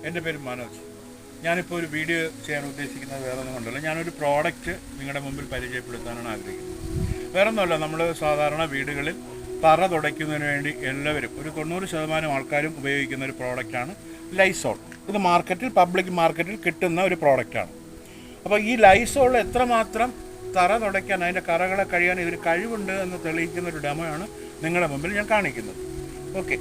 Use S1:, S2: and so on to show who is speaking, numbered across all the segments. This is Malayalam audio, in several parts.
S1: എൻ്റെ പേര് മനോജ്. ഞാനിപ്പോൾ ഒരു വീഡിയോ ചെയ്യാൻ ഉദ്ദേശിക്കുന്നത് വേറെ ഒന്നും കൊണ്ടല്ല. ഞാനൊരു പ്രോഡക്റ്റ് നിങ്ങളുടെ മുമ്പിൽ പരിചയപ്പെടുത്താനാണ് ആഗ്രഹിക്കുന്നത്. വേറെ ഒന്നുമല്ല, നമ്മൾ സാധാരണ വീടുകളിൽ തറ തുടയ്ക്കുന്നതിന് വേണ്ടി എല്ലാവരും ഒരു 90% ആൾക്കാരും ഉപയോഗിക്കുന്ന ഒരു പ്രോഡക്റ്റാണ് ലൈസോൾ. ഇത് പബ്ലിക് മാർക്കറ്റിൽ കിട്ടുന്ന ഒരു പ്രോഡക്റ്റാണ്. അപ്പോൾ ഈ ലൈസോൾ എത്രമാത്രം തറ തുടയ്ക്കാൻ, അതിൻ്റെ കറകളെ കഴിയാൻ ഇതിന് കഴിവുണ്ട് എന്ന് തെളിയിക്കുന്ന ഒരു ഡെമോയാണ് നിങ്ങളുടെ മുമ്പിൽ ഞാൻ കാണിക്കുന്നത്. ഓക്കെ,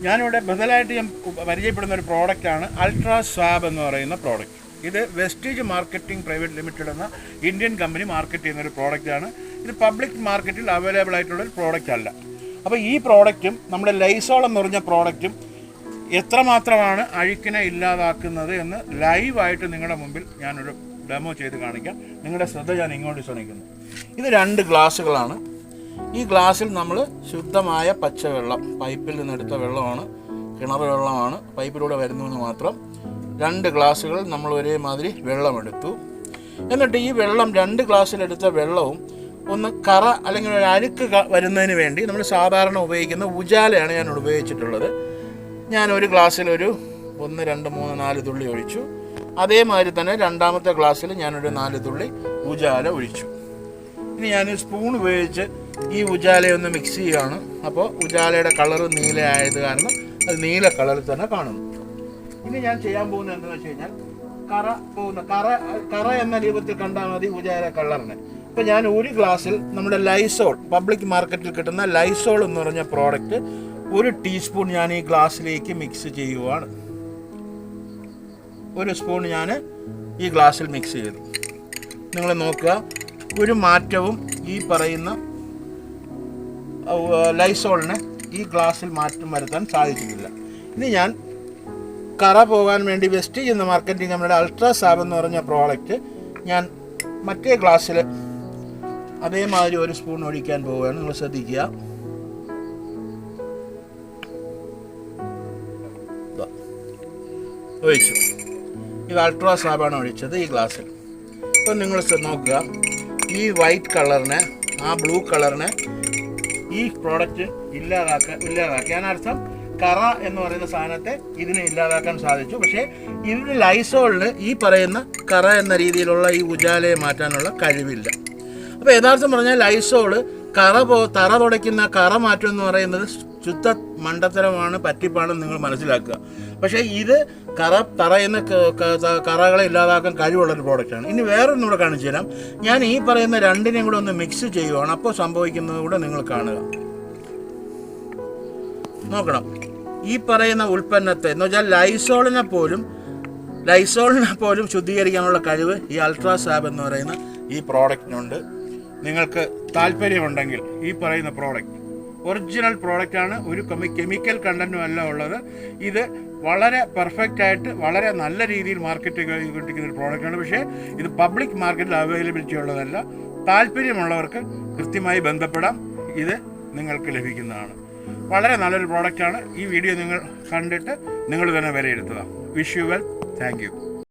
S1: ഞാനിവിടെ ബദലായിട്ട് ഞാൻ പരിചയപ്പെടുന്ന ഒരു പ്രോഡക്റ്റാണ് അൾട്രാ സ്വാബ് എന്ന് പറയുന്ന പ്രോഡക്റ്റ്. ഇത് വെസ്റ്റീജ് മാർക്കറ്റിംഗ് പ്രൈവറ്റ് ലിമിറ്റഡ് എന്ന ഇന്ത്യൻ കമ്പനി മാർക്കറ്റ് ചെയ്യുന്ന ഒരു പ്രോഡക്റ്റാണ്. ഇത് പബ്ലിക് മാർക്കറ്റിൽ അവൈലബിൾ ആയിട്ടുള്ള ഒരു പ്രോഡക്റ്റ് അല്ല. അപ്പോൾ ഈ പ്രോഡക്റ്റും നമ്മുടെ ലൈസോൾ എന്ന് പറഞ്ഞ പ്രോഡക്റ്റും എത്രമാത്രമാണ് അഴുക്കിനെ ഇല്ലാതാക്കുന്നത് എന്ന് ലൈവായിട്ട് നിങ്ങളുടെ മുമ്പിൽ ഞാനൊരു ഡെമോ ചെയ്ത് കാണിക്കാം. നിങ്ങളുടെ ശ്രദ്ധ ഞാൻ ഇങ്ങോട്ട് ക്ഷണിക്കുന്നു. ഇത് 2 ഗ്ലാസ്സുകളാണ്. ഈ ഗ്ലാസ്സിൽ നമ്മൾ ശുദ്ധമായ പച്ചവെള്ളം, പൈപ്പിൽ നിന്നെടുത്ത വെള്ളമാണ്, കിണർ വെള്ളമാണ്, പൈപ്പിലൂടെ വരുന്നതെന്ന് മാത്രം. 2 ഗ്ലാസ്സുകൾ നമ്മൾ ഒരേമാതിരി വെള്ളമെടുത്തു. എന്നിട്ട് ഈ വെള്ളം 2 ഗ്ലാസ്സിലെടുത്ത വെള്ളവും ഒന്ന് കറ അല്ലെങ്കിൽ ഒരു അഴുക്ക് വരുന്നതിന് വേണ്ടി നമ്മൾ സാധാരണ ഉപയോഗിക്കുന്ന ഉജാലയാണ് ഞാൻ ഉപയോഗിച്ചിട്ടുള്ളത്. ഞാൻ ഒരു ഗ്ലാസ്സിൽ ഒരു 1, 2, 3, 4 തുള്ളി ഒഴിച്ചു. അതേമാതിരി തന്നെ രണ്ടാമത്തെ ഗ്ലാസ്സിൽ ഞാനൊരു 4 തുള്ളി ഉജാല ഒഴിച്ചു. ഇനി ഞാൻ സ്പൂൺ ഉപയോഗിച്ച് ഈ ഉജാലയൊന്ന് മിക്സ് ചെയ്യുകയാണ്. അപ്പോൾ ഉജാലയുടെ കളറ് നീല ആയത് കാരണം അത് നീല കളറിൽ തന്നെ കാണുന്നു. ഇനി ഞാൻ ചെയ്യാൻ പോകുന്നത് എന്താണെന്ന് വെച്ച് കഴിഞ്ഞാൽ കറ എന്ന രൂപത്തിൽ കണ്ടാൽ മതി ഉജാല കളറിന്. ഇപ്പോൾ ഞാൻ ഒരു ഗ്ലാസ്സിൽ നമ്മുടെ ലൈസോൾ, പബ്ലിക് മാർക്കറ്റിൽ കിട്ടുന്ന ലൈസോൾ എന്ന് പറഞ്ഞ പ്രോഡക്റ്റ് 1 ടീസ്പൂൺ ഞാൻ ഈ ഗ്ലാസ്സിലേക്ക് മിക്സ് ചെയ്യുവാണ്. 1 സ്പൂൺ ഞാൻ ഈ ഗ്ലാസ്സിൽ മിക്സ് ചെയ്തു. നിങ്ങൾ നോക്കുക, ഒരു മാറ്റവും ഈ പറയുന്ന ലൈസോളിന് ഈ ഗ്ലാസ്സിൽ മാറ്റം വരുത്താൻ സാധിച്ചിട്ടില്ല. ഇനി ഞാൻ കറ പോകാൻ വേണ്ടി വെസ്റ്റീജ് എന്ന മാർക്കറ്റിംഗ് നമ്മുടെ അൾട്രാ സ്വാബ് എന്ന് പറഞ്ഞ പ്രോഡക്റ്റ് ഞാൻ മറ്റേ ഗ്ലാസ്സിൽ അതേമാതിരി 1 സ്പൂൺ ഒഴിക്കാൻ പോവുകയാണ്. നിങ്ങൾ ശ്രദ്ധിക്കുക. ഒഴിച്ചു. ഇത് അൾട്രാ സ്വാബാണ് ഒഴിച്ചത് ഈ ഗ്ലാസ്സിൽ. അപ്പോൾ നിങ്ങൾ നോക്കുക, ഈ വൈറ്റ് കളറിനെ, ആ ബ്ലൂ കളറിനെ ഈ പ്രോഡക്റ്റ് ഇല്ലാതാക്കി. അതിനർത്ഥം കറ എന്ന് പറയുന്ന സാധനത്തെ ഇതിനെ ഇല്ലാതാക്കാൻ സാധിച്ചു. പക്ഷേ ഇതിന് ലൈസോളിന് ഈ പറയുന്ന കറ എന്ന രീതിയിലുള്ള ഈ ഉജാലയെ മാറ്റാനുള്ള കഴിവില്ല. അപ്പോൾ യഥാർത്ഥം പറഞ്ഞാൽ ലൈസോള് തറ തുടയ്ക്കുന്ന കറ മാറ്റം എന്ന് പറയുന്നത് ശുദ്ധ മണ്ടത്തരമാണ്, പറ്റിപ്പാണെന്ന് നിങ്ങൾ മനസ്സിലാക്കുക. പക്ഷേ ഇത് തറയുന്ന കറകളെ ഇല്ലാതാക്കാൻ കഴിവുള്ളൊരു പ്രോഡക്റ്റാണ്. ഇനി വേറൊന്നും കൂടെ കാണിച്ചു തരാം. ഞാൻ ഈ പറയുന്ന രണ്ടിനെയും കൂടെ ഒന്ന് മിക്സ് ചെയ്യുവാണ്. അപ്പോൾ സംഭവിക്കുന്നത് കൂടെ നിങ്ങൾ കാണുക. നോക്കണം, ഈ പറയുന്ന ഉൽപ്പന്നത്തെ എന്ന് വെച്ചാൽ ലൈസോളിനെ പോലും ശുദ്ധീകരിക്കാനുള്ള കഴിവ് ഈ അൾട്രാ സ്വാബ് എന്ന് പറയുന്ന ഈ പ്രോഡക്റ്റിനുണ്ട്. നിങ്ങൾക്ക് താല്പര്യമുണ്ടെങ്കിൽ ഈ പറയുന്ന പ്രോഡക്റ്റ് ഒറിജിനൽ പ്രോഡക്റ്റാണ്, ഒരു കെമിക്കൽ കണ്ടൻറ്റും അല്ല ഉള്ളത്. ഇത് വളരെ പെർഫെക്റ്റായിട്ട് വളരെ നല്ല രീതിയിൽ മാർക്കറ്റിൽ കിട്ടിക്കുന്ന ഒരു പ്രോഡക്റ്റാണ്. പക്ഷേ ഇത് പബ്ലിക് മാർക്കറ്റിൽ അവൈലബിലിറ്റി ഉള്ളതല്ല. താല്പര്യമുള്ളവർക്ക് കൃത്യമായി ബന്ധപ്പെടാം. ഇത് നിങ്ങൾക്ക് ലഭിക്കുന്നതാണ്. വളരെ നല്ലൊരു പ്രോഡക്റ്റാണ്. ഈ വീഡിയോ നിങ്ങൾ കണ്ടിട്ട് നിങ്ങൾ തന്നെ വിലയിരുത്തുക. Wish you well. Thank you.